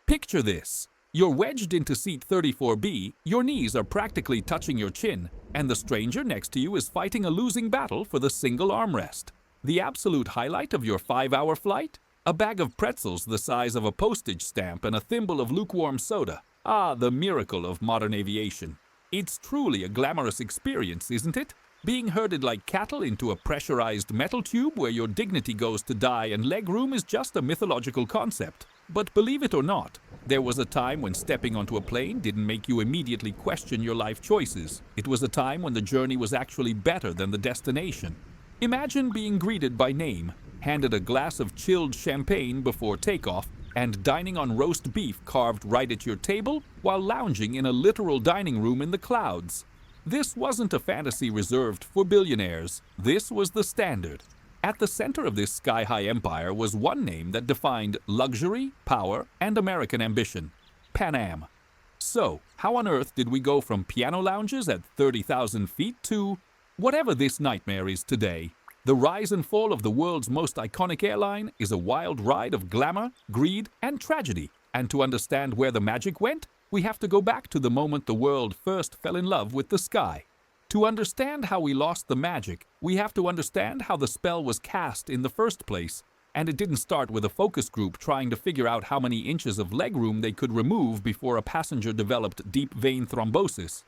Picture this. You're wedged into seat 34B, your knees are practically touching your chin, and the stranger next to you is fighting a losing battle for the single armrest. The absolute highlight of your 5-hour flight? A bag of pretzels the size of a postage stamp and a thimble of lukewarm soda. Ah, the miracle of modern aviation. It's truly a glamorous experience, isn't it? Being herded like cattle into a pressurized metal tube where your dignity goes to die and legroom is just a mythological concept. But believe it or not, there was a time when stepping onto a plane didn't make you immediately question your life choices. It was a time when the journey was actually better than the destination. Imagine being greeted by name, handed a glass of chilled champagne before takeoff, and dining on roast beef carved right at your table while lounging in a literal dining room in the clouds. This wasn't a fantasy reserved for billionaires. This was the standard. At the center of this sky-high empire was one name that defined luxury, power, and American ambition: Pan Am. So, how on earth did we go from piano lounges at 30,000 feet to whatever this nightmare is today? The rise and fall of the world's most iconic airline is a wild ride of glamour, greed, and tragedy. And to understand where the magic went, we have to go back to the moment the world first fell in love with the sky. To understand how we lost the magic, we have to understand how the spell was cast in the first place. And it didn't start with a focus group trying to figure out how many inches of legroom they could remove before a passenger developed deep vein thrombosis.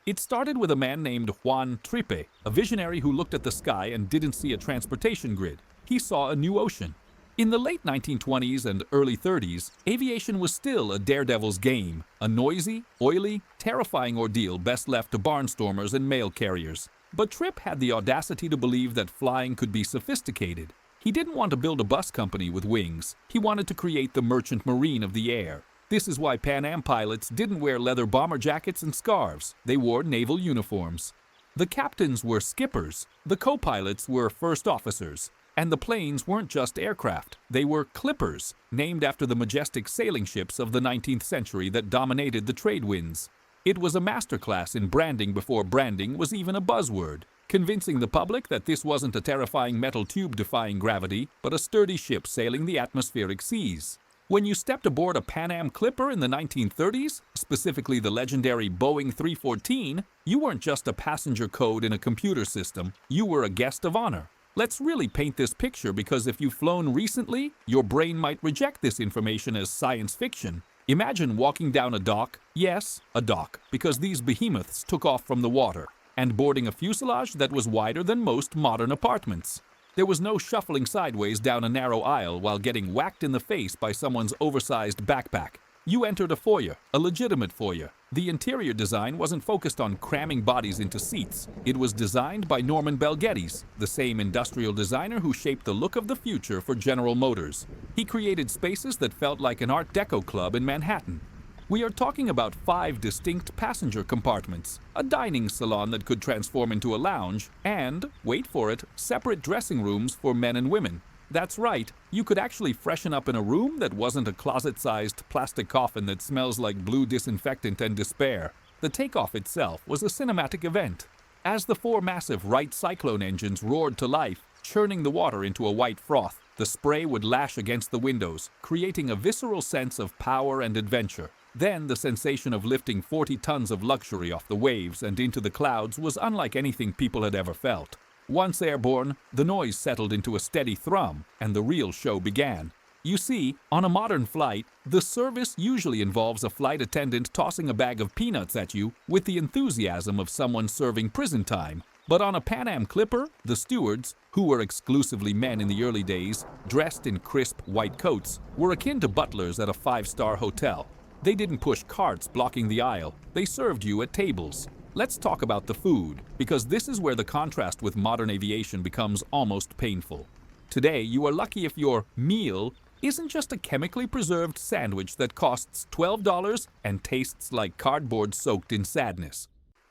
It started with a man named Juan Trippe, a visionary who looked at the sky and didn't see a transportation grid. He saw a new ocean. In the late 1920s and early 30s, aviation was still a daredevil's game, a noisy, oily, terrifying ordeal best left to barnstormers and mail carriers. But Trippe had the audacity to believe that flying could be sophisticated. He didn't want to build a bus company with wings. He wanted to create the merchant marine of the air. This is why Pan Am pilots didn't wear leather bomber jackets and scarves. They wore naval uniforms. The captains were skippers. The co-pilots were first officers. And the planes weren't just aircraft. They were clippers, named after the majestic sailing ships of the 19th century that dominated the trade winds. It was a masterclass in branding before branding was even a buzzword, convincing the public that this wasn't a terrifying metal tube defying gravity, but a sturdy ship sailing the atmospheric seas. When you stepped aboard a Pan Am Clipper in the 1930s, specifically the legendary Boeing 314, you weren't just a passenger code in a computer system, you were a guest of honor. Let's really paint this picture because if you've flown recently, your brain might reject this information as science fiction. Imagine walking down a dock, yes, a dock, because these behemoths took off from the water, and boarding a fuselage that was wider than most modern apartments. There was no shuffling sideways down a narrow aisle while getting whacked in the face by someone's oversized backpack. You entered a foyer, a legitimate foyer. The interior design wasn't focused on cramming bodies into seats. It was designed by Norman Bel Geddes, the same industrial designer who shaped the look of the future for General Motors. He created spaces that felt like an Art Deco club in Manhattan. We are talking about 5 distinct passenger compartments, a dining salon that could transform into a lounge, and, wait for it, separate dressing rooms for men and women. That's right, you could actually freshen up in a room that wasn't a closet-sized plastic coffin that smells like blue disinfectant and despair. The takeoff itself was a cinematic event. As the 4 massive Wright Cyclone engines roared to life, churning the water into a white froth, the spray would lash against the windows, creating a visceral sense of power and adventure. Then the sensation of lifting 40 tons of luxury off the waves and into the clouds was unlike anything people had ever felt. Once airborne, the noise settled into a steady thrum, and the real show began. You see, on a modern flight, the service usually involves a flight attendant tossing a bag of peanuts at you with the enthusiasm of someone serving prison time. But on a Pan Am Clipper, the stewards, who were exclusively men in the early days, dressed in crisp white coats, were akin to butlers at a 5-star hotel. They didn't push carts blocking the aisle, they served you at tables. Let's talk about the food, because this is where the contrast with modern aviation becomes almost painful. Today, you are lucky if your meal isn't just a chemically preserved sandwich that costs $12 and tastes like cardboard soaked in sadness.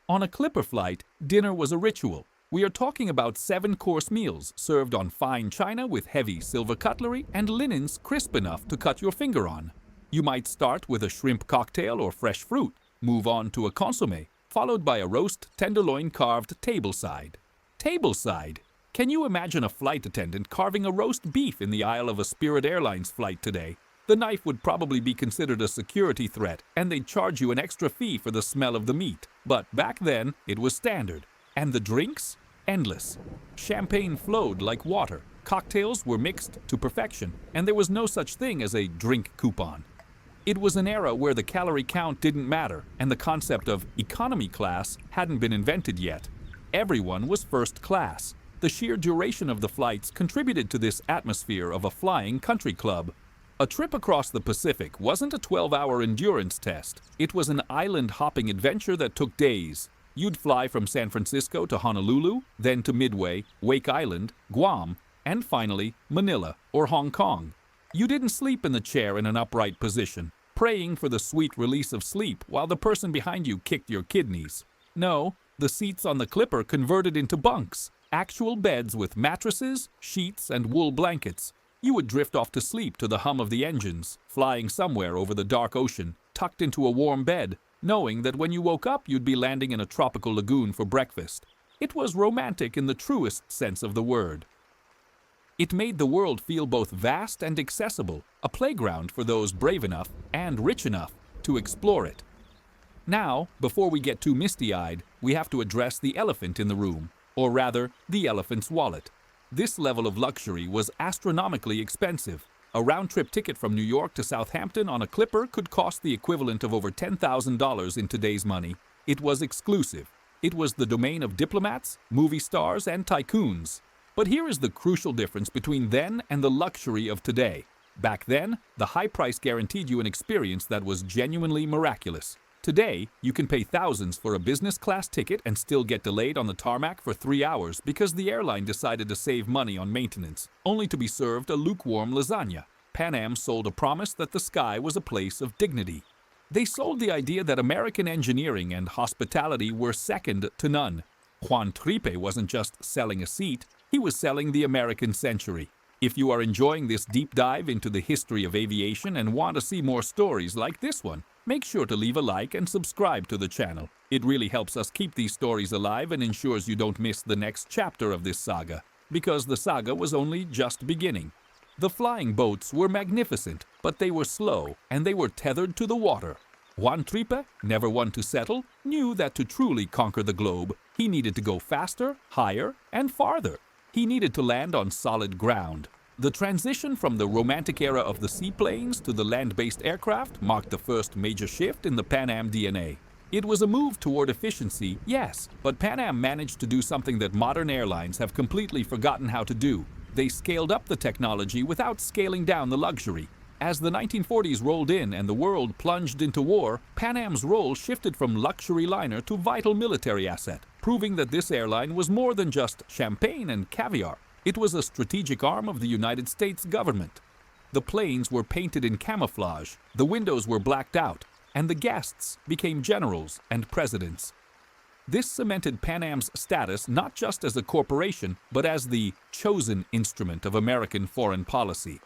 On a Clipper flight, dinner was a ritual. We are talking about 7-course meals served on fine china with heavy silver cutlery and linens crisp enough to cut your finger on. You might start with a shrimp cocktail or fresh fruit, move on to a consommé, followed by a roast tenderloin carved tableside. Tableside! Can you imagine a flight attendant carving a roast beef in the aisle of a Spirit Airlines flight today? The knife would probably be considered a security threat, and they'd charge you an extra fee for the smell of the meat. But back then, it was standard. And the drinks? Endless. Champagne flowed like water. Cocktails were mixed to perfection, and there was no such thing as a drink coupon. It was an era where the calorie count didn't matter, and the concept of economy class hadn't been invented yet. Everyone was first class. The sheer duration of the flights contributed to this atmosphere of a flying country club. A trip across the Pacific wasn't a 12-hour endurance test. It was an island-hopping adventure that took days. You'd fly from San Francisco to Honolulu, then to Midway, Wake Island, Guam, and finally Manila or Hong Kong. You didn't sleep in the chair in an upright position, praying for the sweet release of sleep while the person behind you kicked your kidneys. No, the seats on the Clipper converted into bunks, actual beds with mattresses, sheets, and wool blankets. You would drift off to sleep to the hum of the engines, flying somewhere over the dark ocean, tucked into a warm bed, knowing that when you woke up you'd be landing in a tropical lagoon for breakfast. It was romantic in the truest sense of the word. It made the world feel both vast and accessible, a playground for those brave enough and rich enough to explore it. Now, before we get too misty-eyed, we have to address the elephant in the room, or rather, the elephant's wallet. This level of luxury was astronomically expensive. A round-trip ticket from New York to Southampton on a Clipper could cost the equivalent of over $10,000 in today's money. It was exclusive. It was the domain of diplomats, movie stars, and tycoons. But here is the crucial difference between then and the luxury of today. Back then, the high price guaranteed you an experience that was genuinely miraculous. Today, you can pay thousands for a business class ticket and still get delayed on the tarmac for 3 hours because the airline decided to save money on maintenance, only to be served a lukewarm lasagna. Pan Am sold a promise that the sky was a place of dignity. They sold the idea that American engineering and hospitality were second to none. Juan Trippe wasn't just selling a seat, he was selling the American century. If you are enjoying this deep dive into the history of aviation and want to see more stories like this one, make sure to leave a like and subscribe to the channel. It really helps us keep these stories alive and ensures you don't miss the next chapter of this saga, because the saga was only just beginning. The flying boats were magnificent, but they were slow and they were tethered to the water. Juan Trippe, never one to settle, knew that to truly conquer the globe, he needed to go faster, higher, and farther. He needed to land on solid ground. The transition from the romantic era of the seaplanes to the land-based aircraft marked the first major shift in the Pan Am DNA. It was a move toward efficiency, yes, but Pan Am managed to do something that modern airlines have completely forgotten how to do. They scaled up the technology without scaling down the luxury. As the 1940s rolled in and the world plunged into war, Pan Am's role shifted from luxury liner to vital military asset, proving that this airline was more than just champagne and caviar. It was a strategic arm of the United States government. The planes were painted in camouflage, the windows were blacked out, and the guests became generals and presidents. This cemented Pan Am's status not just as a corporation, but as the chosen instrument of American foreign policy.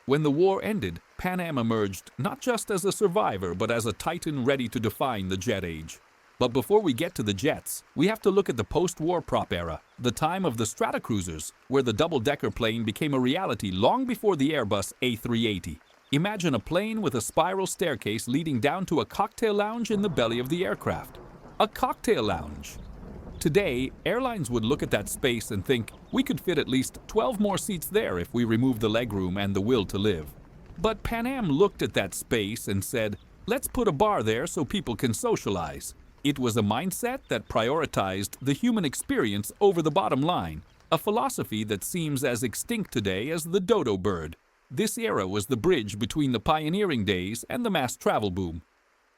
When the war ended, Pan Am emerged not just as a survivor, but as a titan ready to define the jet age. But before we get to the jets, we have to look at the post-war prop era, the time of the Stratocruisers, where the double-decker plane became a reality long before the Airbus A380. Imagine a plane with a spiral staircase leading down to a cocktail lounge in the belly of the aircraft. A cocktail lounge. Today, airlines would look at that space and think, we could fit at least 12 more seats there if we remove the legroom and the will to live. But Pan Am looked at that space and said, let's put a bar there so people can socialize. It was a mindset that prioritized the human experience over the bottom line, a philosophy that seems as extinct today as the dodo bird. This era was the bridge between the pioneering days and the mass travel boom.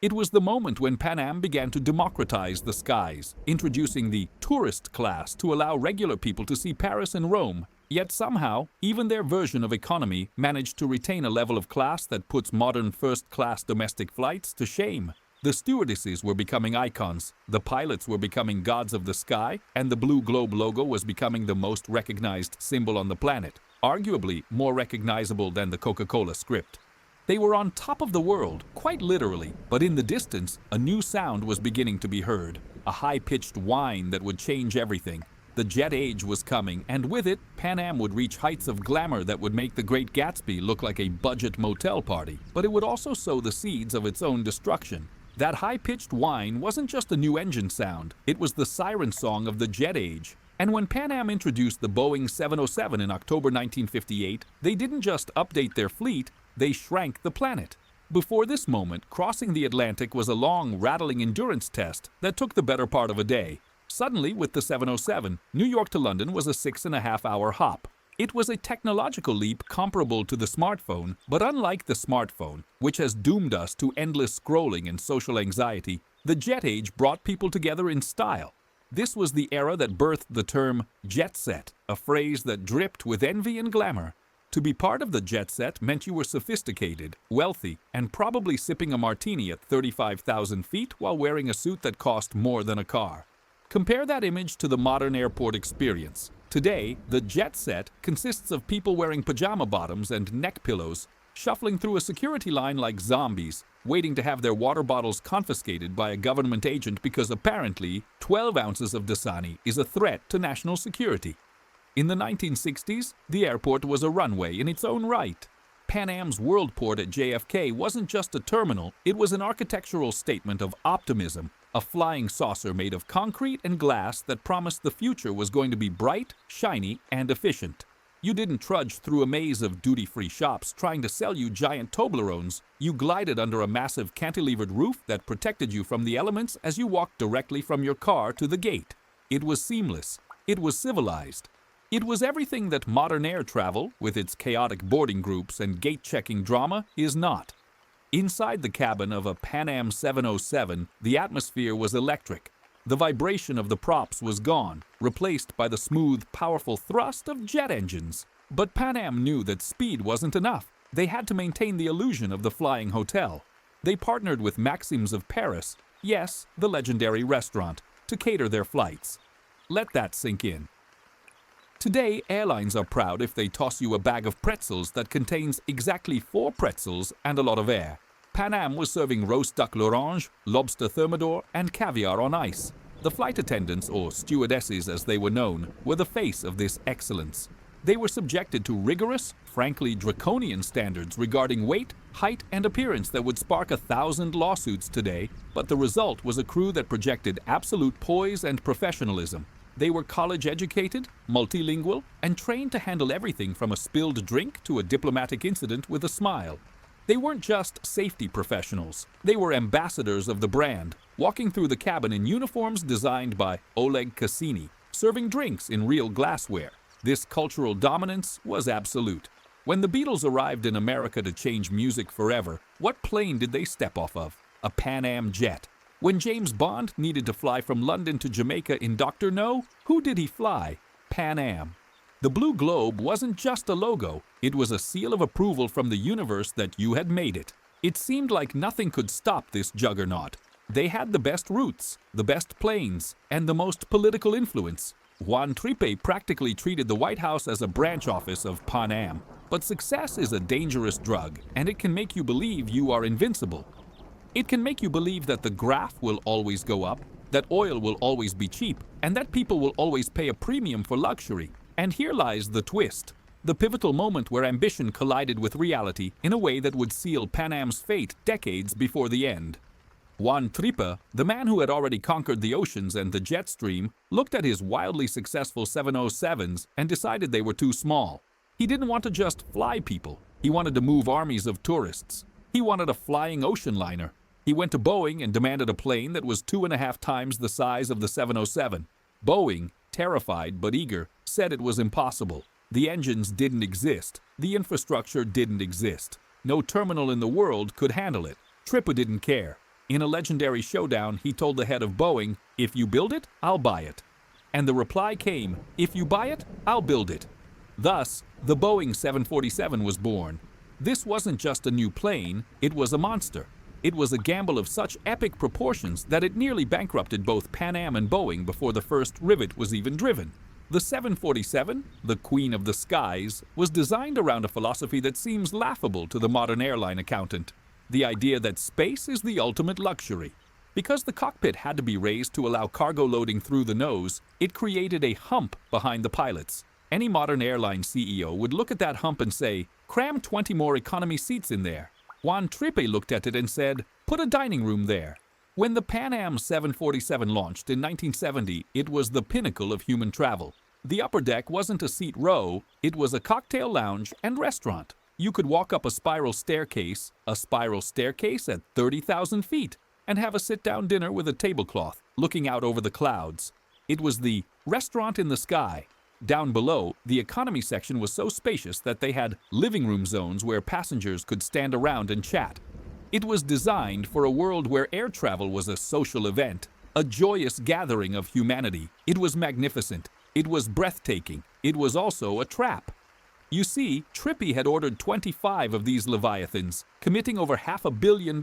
It was the moment when Pan Am began to democratize the skies, introducing the tourist class to allow regular people to see Paris and Rome. Yet somehow, even their version of economy managed to retain a level of class that puts modern first-class domestic flights to shame. The stewardesses were becoming icons, the pilots were becoming gods of the sky, and the Blue Globe logo was becoming the most recognized symbol on the planet, arguably more recognizable than the Coca-Cola script. They were on top of the world, quite literally, but in the distance, a new sound was beginning to be heard, a high-pitched whine that would change everything. The jet age was coming, and with it, Pan Am would reach heights of glamour that would make the Great Gatsby look like a budget motel party, but it would also sow the seeds of its own destruction. That high-pitched whine wasn't just a new engine sound, it was the siren song of the jet age. And when Pan Am introduced the Boeing 707 in October 1958, they didn't just update their fleet, they shrank the planet. Before this moment, crossing the Atlantic was a long, rattling endurance test that took the better part of a day. Suddenly, with the 707, New York to London was a 6.5-hour hop. It was a technological leap comparable to the smartphone, but unlike the smartphone, which has doomed us to endless scrolling and social anxiety, the jet age brought people together in style. This was the era that birthed the term jet set, a phrase that dripped with envy and glamour. To be part of the jet set meant you were sophisticated, wealthy, and probably sipping a martini at 35,000 feet while wearing a suit that cost more than a car. Compare that image to the modern airport experience. Today, the jet set consists of people wearing pajama bottoms and neck pillows, shuffling through a security line like zombies, waiting to have their water bottles confiscated by a government agent because apparently 12 ounces of Dasani is a threat to national security. In the 1960s, the airport was a runway in its own right. Pan Am's Worldport at JFK wasn't just a terminal, it was an architectural statement of optimism, a flying saucer made of concrete and glass that promised the future was going to be bright, shiny, and efficient. You didn't trudge through a maze of duty-free shops trying to sell you giant Toblerones. You glided under a massive cantilevered roof that protected you from the elements as you walked directly from your car to the gate. It was seamless. It was civilized. It was everything that modern air travel, with its chaotic boarding groups and gate-checking drama, is not. Inside the cabin of a Pan Am 707, the atmosphere was electric. The vibration of the props was gone, replaced by the smooth, powerful thrust of jet engines. But Pan Am knew that speed wasn't enough. They had to maintain the illusion of the flying hotel. They partnered with Maxims of Paris, yes, the legendary restaurant, to cater their flights. Let that sink in. Today, airlines are proud if they toss you a bag of pretzels that contains exactly 4 pretzels and a lot of air. Pan Am was serving roast duck l'orange, lobster thermidor, and caviar on ice. The flight attendants, or stewardesses as they were known, were the face of this excellence. They were subjected to rigorous, frankly draconian standards regarding weight, height, and appearance that would spark 1,000 lawsuits today, but the result was a crew that projected absolute poise and professionalism. They were college-educated, multilingual, and trained to handle everything from a spilled drink to a diplomatic incident with a smile. They weren't just safety professionals. They were ambassadors of the brand, walking through the cabin in uniforms designed by Oleg Cassini, serving drinks in real glassware. This cultural dominance was absolute. When the Beatles arrived in America to change music forever, what plane did they step off of? A Pan Am jet. When James Bond needed to fly from London to Jamaica in Dr. No, who did he fly? Pan Am. The blue globe wasn't just a logo, it was a seal of approval from the universe that you had made it. It seemed like nothing could stop this juggernaut. They had the best routes, the best planes, and the most political influence. Juan Trippe practically treated the White House as a branch office of Pan Am. But success is a dangerous drug, and it can make you believe you are invincible. It can make you believe that the graph will always go up, that oil will always be cheap, and that people will always pay a premium for luxury. And here lies the twist, the pivotal moment where ambition collided with reality in a way that would seal Pan Am's fate decades before the end. Juan Trippe, the man who had already conquered the oceans and the jet stream, looked at his wildly successful 707s and decided they were too small. He didn't want to just fly people. He wanted to move armies of tourists. He wanted a flying ocean liner. He went to Boeing and demanded a plane that was 2.5 times the size of the 707. Boeing, terrified but eager, said it was impossible. The engines didn't exist. The infrastructure didn't exist. No terminal in the world could handle it. Trippe didn't care. In a legendary showdown, he told the head of Boeing, "If you build it, I'll buy it." And the reply came, "If you buy it, I'll build it." Thus, the Boeing 747 was born. This wasn't just a new plane, it was a monster. It was a gamble of such epic proportions that it nearly bankrupted both Pan Am and Boeing before the first rivet was even driven. The 747, the queen of the skies, was designed around a philosophy that seems laughable to the modern airline accountant. The idea that space is the ultimate luxury. Because the cockpit had to be raised to allow cargo loading through the nose, it created a hump behind the pilots. Any modern airline CEO would look at that hump and say, "Cram 20 more economy seats in there." Juan Trippe looked at it and said, "Put a dining room there." When the Pan Am 747 launched in 1970, it was the pinnacle of human travel. The upper deck wasn't a seat row, it was a cocktail lounge and restaurant. You could walk up a spiral staircase at 30,000 feet, and have a sit-down dinner with a tablecloth, looking out over the clouds. It was the restaurant in the sky. Down below, the economy section was so spacious that they had living room zones where passengers could stand around and chat. It was designed for a world where air travel was a social event, a joyous gathering of humanity. It was magnificent. It was breathtaking. It was also a trap. You see, Trippe had ordered 25 of these leviathans, committing over $500 million,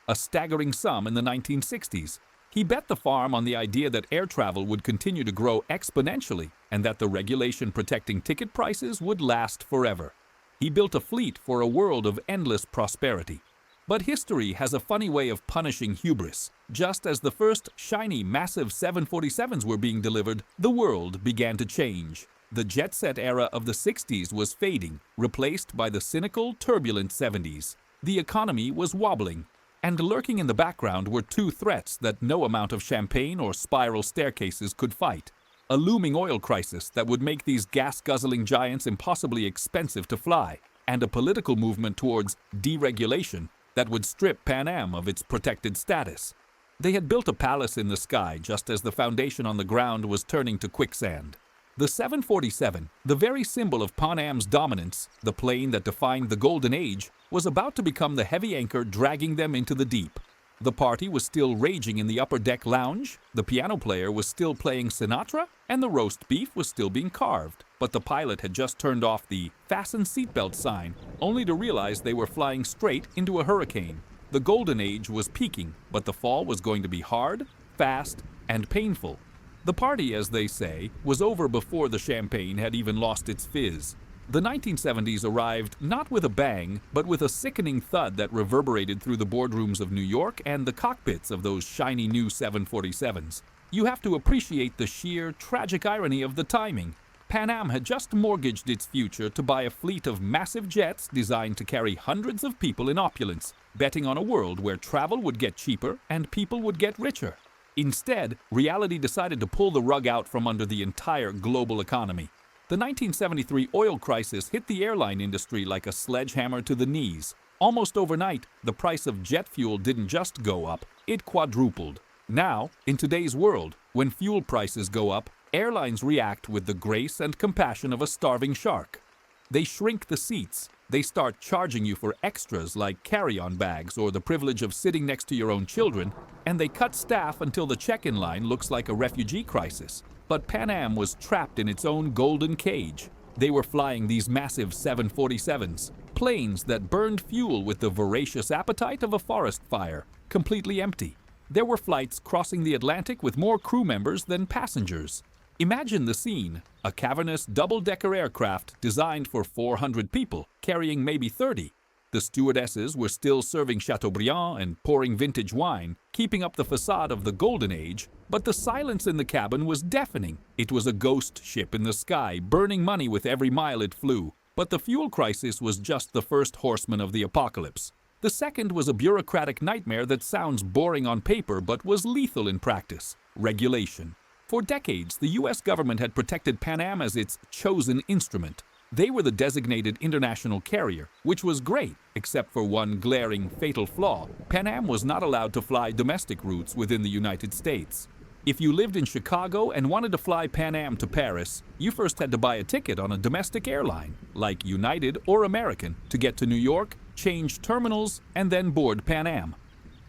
a staggering sum in the 1960s. He bet the farm on the idea that air travel would continue to grow exponentially and that the regulation protecting ticket prices would last forever. He built a fleet for a world of endless prosperity. But history has a funny way of punishing hubris. Just as the first shiny, massive 747s were being delivered, the world began to change. The jet-set era of the 60s was fading, replaced by the cynical, turbulent 70s. The economy was wobbling, and lurking in the background were two threats that no amount of champagne or spiral staircases could fight. A looming oil crisis that would make these gas-guzzling giants impossibly expensive to fly, and a political movement towards deregulation that would strip Pan Am of its protected status. They had built a palace in the sky just as the foundation on the ground was turning to quicksand. The 747, the very symbol of Pan Am's dominance, the plane that defined the Golden Age, was about to become the heavy anchor dragging them into the deep. The party was still raging in the upper deck lounge, the piano player was still playing Sinatra, and the roast beef was still being carved. But the pilot had just turned off the "Fasten Seatbelt" sign, only to realize they were flying straight into a hurricane. The Golden Age was peaking, but the fall was going to be hard, fast, and painful. The party, as they say, was over before the champagne had even lost its fizz. The 1970s arrived not with a bang, but with a sickening thud that reverberated through the boardrooms of New York and the cockpits of those shiny new 747s. You have to appreciate the sheer, tragic irony of the timing. Pan Am had just mortgaged its future to buy a fleet of massive jets designed to carry hundreds of people in opulence, betting on a world where travel would get cheaper and people would get richer. Instead, reality decided to pull the rug out from under the entire global economy. The 1973 oil crisis hit the airline industry like a sledgehammer to the knees. Almost overnight, the price of jet fuel didn't just go up, it quadrupled. Now, in today's world, when fuel prices go up, airlines react with the grace and compassion of a starving shark. They shrink the seats. They start charging you for extras like carry-on bags or the privilege of sitting next to your own children, and they cut staff until the check-in line looks like a refugee crisis. But Pan Am was trapped in its own golden cage. They were flying these massive 747s, planes that burned fuel with the voracious appetite of a forest fire, completely empty. There were flights crossing the Atlantic with more crew members than passengers. Imagine the scene, a cavernous double-decker aircraft designed for 400 people, carrying maybe 30. The stewardesses were still serving Chateaubriand and pouring vintage wine, keeping up the facade of the Golden Age, but the silence in the cabin was deafening. It was a ghost ship in the sky, burning money with every mile it flew. But the fuel crisis was just the first horseman of the apocalypse. The second was a bureaucratic nightmare that sounds boring on paper but was lethal in practice: regulation. For decades, the U.S. government had protected Pan Am as its chosen instrument. They were the designated international carrier, which was great, except for one glaring, fatal flaw. Pan Am was not allowed to fly domestic routes within the United States. If you lived in Chicago and wanted to fly Pan Am to Paris, you first had to buy a ticket on a domestic airline, like United or American, to get to New York, change terminals, and then board Pan Am.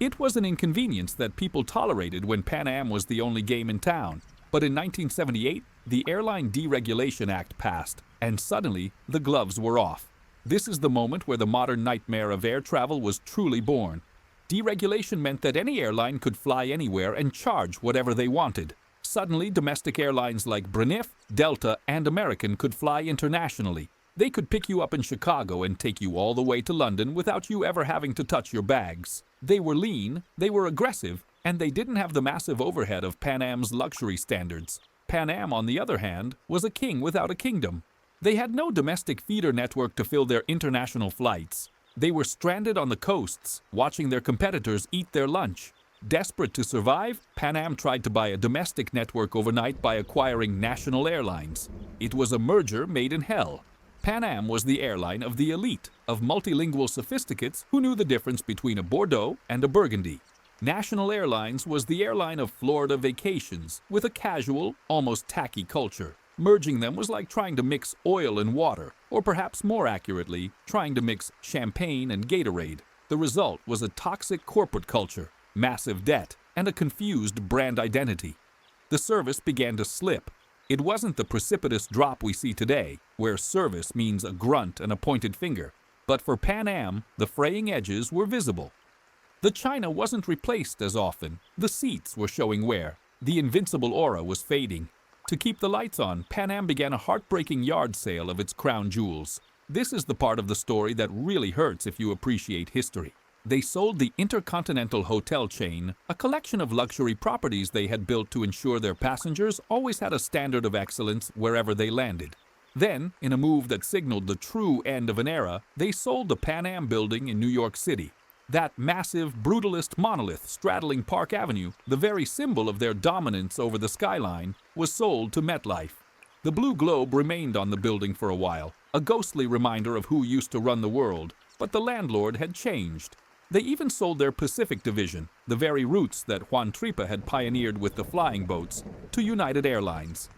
It was an inconvenience that people tolerated when Pan Am was the only game in town. But in 1978, the Airline Deregulation Act passed, and suddenly the gloves were off. This is the moment where the modern nightmare of air travel was truly born. Deregulation meant that any airline could fly anywhere and charge whatever they wanted. Suddenly, domestic airlines like Braniff, Delta, and American could fly internationally. They could pick you up in Chicago and take you all the way to London without you ever having to touch your bags. They were lean, they were aggressive, And they didn't have the massive overhead of Pan Am's luxury standards. Pan Am, on the other hand, was a king without a kingdom. They had no domestic feeder network to fill their international flights. They were stranded on the coasts, watching their competitors eat their lunch. Desperate to survive, Pan Am tried to buy a domestic network overnight by acquiring National Airlines. It was a merger made in hell. Pan Am was the airline of the elite, of multilingual sophisticates who knew the difference between a Bordeaux and a Burgundy. National Airlines was the airline of Florida vacations, with a casual, almost tacky culture. Merging them was like trying to mix oil and water, or perhaps more accurately, trying to mix champagne and Gatorade. The result was a toxic corporate culture, massive debt, and a confused brand identity. The service began to slip. It wasn't the precipitous drop we see today, where service means a grunt and a pointed finger. But for Pan Am, the fraying edges were visible. The china wasn't replaced as often. The seats were showing wear. The invincible aura was fading. To keep the lights on, Pan Am began a heartbreaking yard sale of its crown jewels. This is the part of the story that really hurts if you appreciate history. They sold the Intercontinental Hotel chain, a collection of luxury properties they had built to ensure their passengers always had a standard of excellence wherever they landed. Then, in a move that signaled the true end of an era, they sold the Pan Am building in New York City. That massive, brutalist monolith straddling Park Avenue, the very symbol of their dominance over the skyline, was sold to MetLife. The blue globe remained on the building for a while, a ghostly reminder of who used to run the world, but the landlord had changed. They even sold their Pacific division, the very routes that Juan Trippe had pioneered with the flying boats, to United Airlines.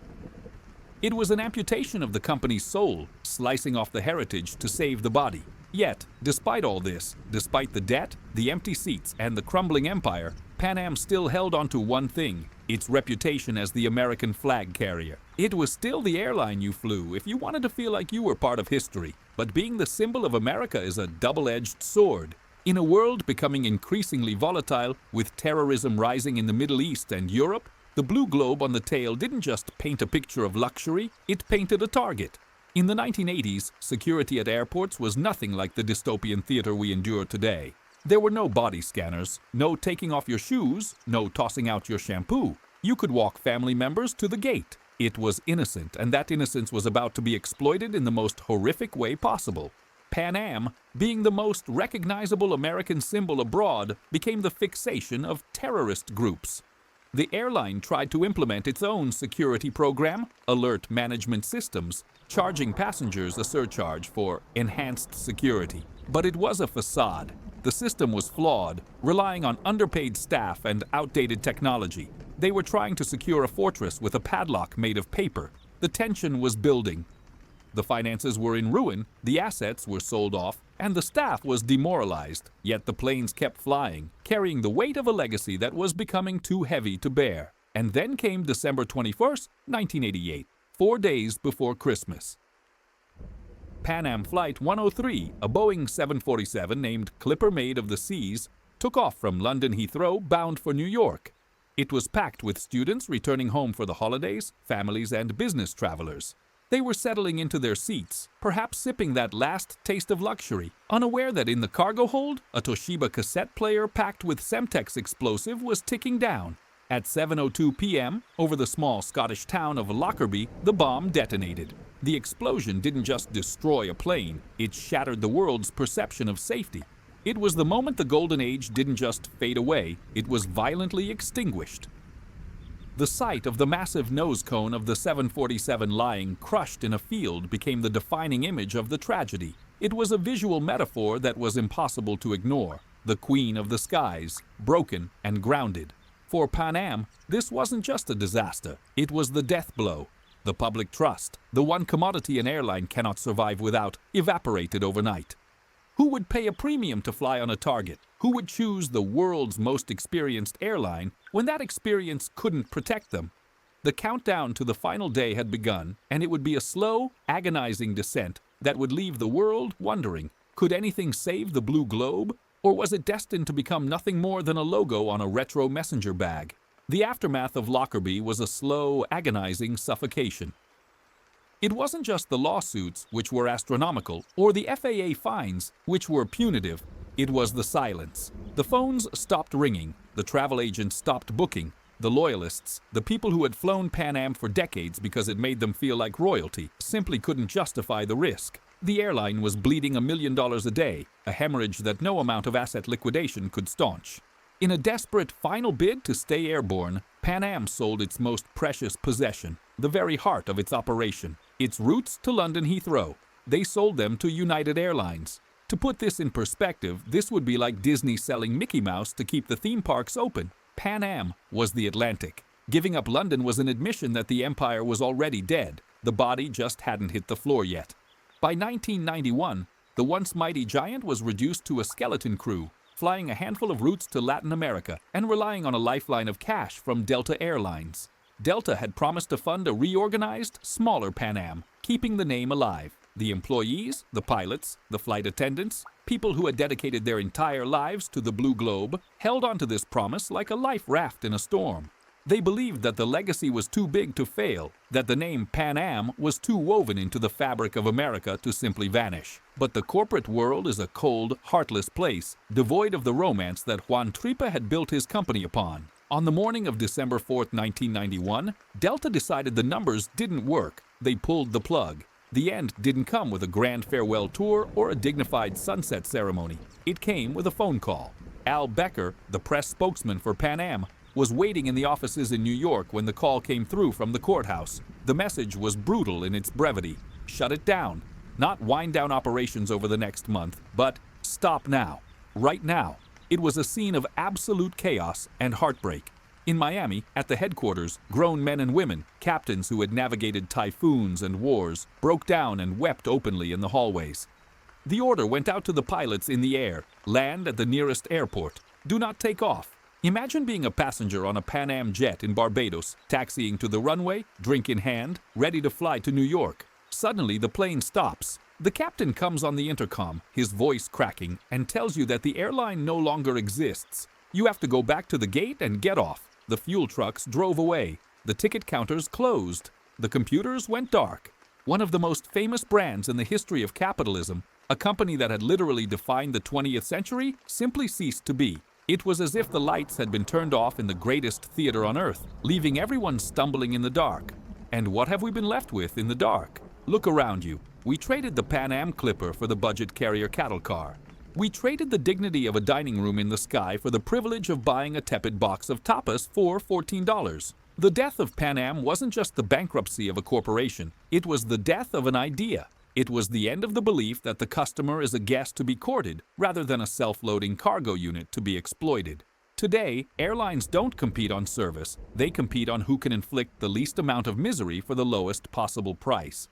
It was an amputation of the company's soul, slicing off the heritage to save the body. Yet, despite all this, despite the debt, the empty seats, and the crumbling empire, Pan Am still held on to one thing: its reputation as the American flag carrier. It was still the airline you flew if you wanted to feel like you were part of history. But being the symbol of America is a double-edged sword. In a world becoming increasingly volatile, with terrorism rising in the Middle East and Europe, the blue globe on the tail didn't just paint a picture of luxury, it painted a target. In the 1980s, security at airports was nothing like the dystopian theater we endure today. There were no body scanners, no taking off your shoes, no tossing out your shampoo. You could walk family members to the gate. It was innocent, and that innocence was about to be exploited in the most horrific way possible. Pan Am, being the most recognizable American symbol abroad, became the fixation of terrorist groups. The airline tried to implement its own security program, alert management systems, charging passengers a surcharge for enhanced security. But it was a facade. The system was flawed, relying on underpaid staff and outdated technology. They were trying to secure a fortress with a padlock made of paper. The tension was building. The finances were in ruin, the assets were sold off, and the staff was demoralized. Yet the planes kept flying, carrying the weight of a legacy that was becoming too heavy to bear. And then came December 21st, 1988, 4 days before Christmas. Pan Am Flight 103, a Boeing 747 named Clipper Maid of the Seas, took off from London Heathrow bound for New York. It was packed with students returning home for the holidays, families, and business travelers. They were settling into their seats, perhaps sipping that last taste of luxury, unaware that in the cargo hold, a Toshiba cassette player packed with Semtex explosive was ticking down. At 7:02 p.m., over the small Scottish town of Lockerbie, the bomb detonated. The explosion didn't just destroy a plane, it shattered the world's perception of safety. It was the moment the Golden Age didn't just fade away, it was violently extinguished. The sight of the massive nose cone of the 747 lying crushed in a field became the defining image of the tragedy. It was a visual metaphor that was impossible to ignore. The queen of the skies, broken and grounded. For Pan Am, this wasn't just a disaster. It was the death blow. The public trust, the one commodity an airline cannot survive without, evaporated overnight. Who would pay a premium to fly on a target? Who would choose the world's most experienced airline when that experience couldn't protect them? The countdown to the final day had begun, and it would be a slow, agonizing descent that would leave the world wondering, could anything save the blue globe? Or was it destined to become nothing more than a logo on a retro messenger bag? The aftermath of Lockerbie was a slow, agonizing suffocation. It wasn't just the lawsuits, which were astronomical, or the FAA fines, which were punitive. It was the silence. The phones stopped ringing, the travel agents stopped booking, the loyalists, the people who had flown Pan Am for decades because it made them feel like royalty, simply couldn't justify the risk. The airline was bleeding $1 million a day, a hemorrhage that no amount of asset liquidation could staunch. In a desperate final bid to stay airborne, Pan Am sold its most precious possession, the very heart of its operation, its routes to London Heathrow. They sold them to United Airlines. To put this in perspective, this would be like Disney selling Mickey Mouse to keep the theme parks open. Pan Am was the Atlantic. Giving up London was an admission that the empire was already dead. The body just hadn't hit the floor yet. By 1991, the once mighty giant was reduced to a skeleton crew, flying a handful of routes to Latin America and relying on a lifeline of cash from Delta Airlines. Delta had promised to fund a reorganized, smaller Pan Am, keeping the name alive. The employees, the pilots, the flight attendants, people who had dedicated their entire lives to the Blue Globe, held onto this promise like a life raft in a storm. They believed that the legacy was too big to fail, that the name Pan Am was too woven into the fabric of America to simply vanish. But the corporate world is a cold, heartless place, devoid of the romance that Juan Trippe had built his company upon. On the morning of December 4, 1991, Delta decided the numbers didn't work. They pulled the plug. The end didn't come with a grand farewell tour or a dignified sunset ceremony. It came with a phone call. Al Becker, the press spokesman for Pan Am, was waiting in the offices in New York when the call came through from the courthouse. The message was brutal in its brevity. Shut it down. Not wind down operations over the next month, but stop now. Right now. It was a scene of absolute chaos and heartbreak. In Miami, at the headquarters, grown men and women, captains who had navigated typhoons and wars, broke down and wept openly in the hallways. The order went out to the pilots in the air: land at the nearest airport. Do not take off. Imagine being a passenger on a Pan Am jet in Barbados, taxiing to the runway, drink in hand, ready to fly to New York. Suddenly, the plane stops. The captain comes on the intercom, his voice cracking, and tells you that the airline no longer exists. You have to go back to the gate and get off. The fuel trucks drove away. The ticket counters closed. The computers went dark. One of the most famous brands in the history of capitalism, a company that had literally defined the 20th century, simply ceased to be. It was as if the lights had been turned off in the greatest theater on earth, leaving everyone stumbling in the dark. And what have we been left with in the dark? Look around you. We traded the Pan Am Clipper for the budget carrier cattle car. We traded the dignity of a dining room in the sky for the privilege of buying a tepid box of tapas for $14. The death of Pan Am wasn't just the bankruptcy of a corporation. It was the death of an idea. It was the end of the belief that the customer is a guest to be courted rather than a self-loading cargo unit to be exploited. Today, airlines don't compete on service. They compete on who can inflict the least amount of misery for the lowest possible price.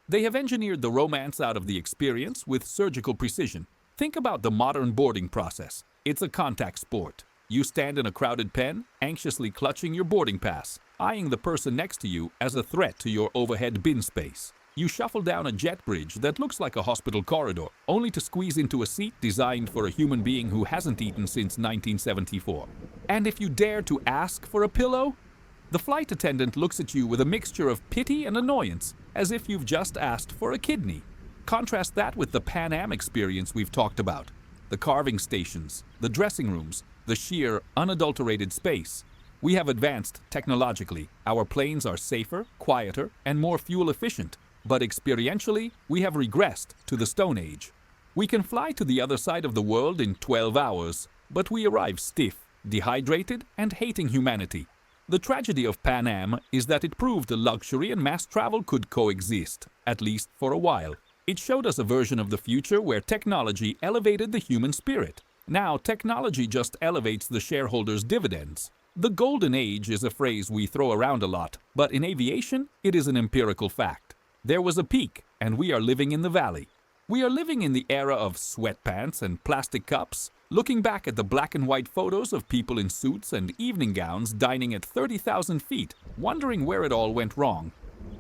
They have engineered the romance out of the experience with surgical precision. Think about the modern boarding process. It's a contact sport. You stand in a crowded pen, anxiously clutching your boarding pass, eyeing the person next to you as a threat to your overhead bin space. You shuffle down a jet bridge that looks like a hospital corridor, only to squeeze into a seat designed for a human being who hasn't eaten since 1974. And if you dare to ask for a pillow, the flight attendant looks at you with a mixture of pity and annoyance, as if you've just asked for a kidney. Contrast that with the Pan Am experience we've talked about. The carving stations, the dressing rooms, the sheer, unadulterated space. We have advanced technologically. Our planes are safer, quieter, and more fuel efficient. But experientially, we have regressed to the Stone Age. We can fly to the other side of the world in 12 hours, but we arrive stiff, dehydrated, and hating humanity. The tragedy of Pan Am is that it proved luxury and mass travel could coexist, at least for a while. It showed us a version of the future where technology elevated the human spirit. Now, technology just elevates the shareholders' dividends. The Golden Age is a phrase we throw around a lot, but in aviation, it is an empirical fact. There was a peak, and we are living in the valley. We are living in the era of sweatpants and plastic cups, looking back at the black and white photos of people in suits and evening gowns dining at 30,000 feet, wondering where it all went wrong.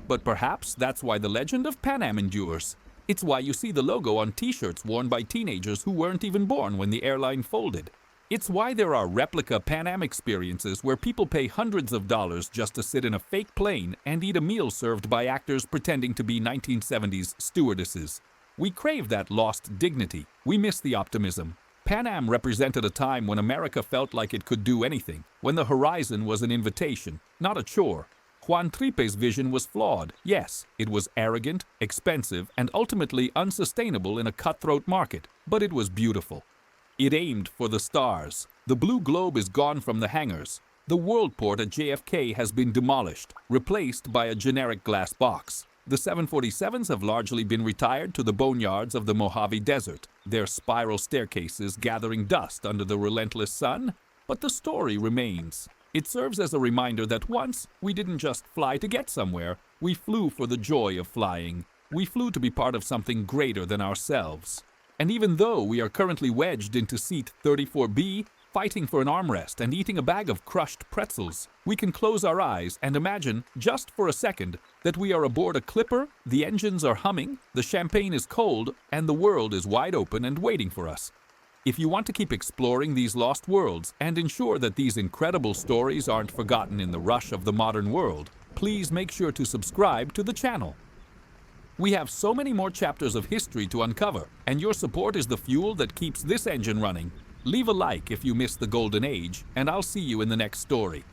But perhaps that's why the legend of Pan Am endures. It's why you see the logo on t-shirts worn by teenagers who weren't even born when the airline folded. It's why there are replica Pan Am experiences where people pay hundreds of dollars just to sit in a fake plane and eat a meal served by actors pretending to be 1970s stewardesses. We crave that lost dignity. We miss the optimism. Pan Am represented a time when America felt like it could do anything, when the horizon was an invitation, not a chore. Juan Trippe's vision was flawed, yes. It was arrogant, expensive, and ultimately unsustainable in a cutthroat market, but it was beautiful. It aimed for the stars. The blue globe is gone from the hangars. The worldport at JFK has been demolished, replaced by a generic glass box. The 747s have largely been retired to the boneyards of the Mojave Desert, their spiral staircases gathering dust under the relentless sun, but the story remains. It serves as a reminder that once we didn't just fly to get somewhere, we flew for the joy of flying. We flew to be part of something greater than ourselves. And even though we are currently wedged into seat 34B, fighting for an armrest and eating a bag of crushed pretzels, we can close our eyes and imagine, just for a second, that we are aboard a clipper, the engines are humming, the champagne is cold, and the world is wide open and waiting for us. If you want to keep exploring these lost worlds and ensure that these incredible stories aren't forgotten in the rush of the modern world, please make sure to subscribe to the channel. We have so many more chapters of history to uncover, and your support is the fuel that keeps this engine running. Leave a like if you missed the Golden Age, and I'll see you in the next story.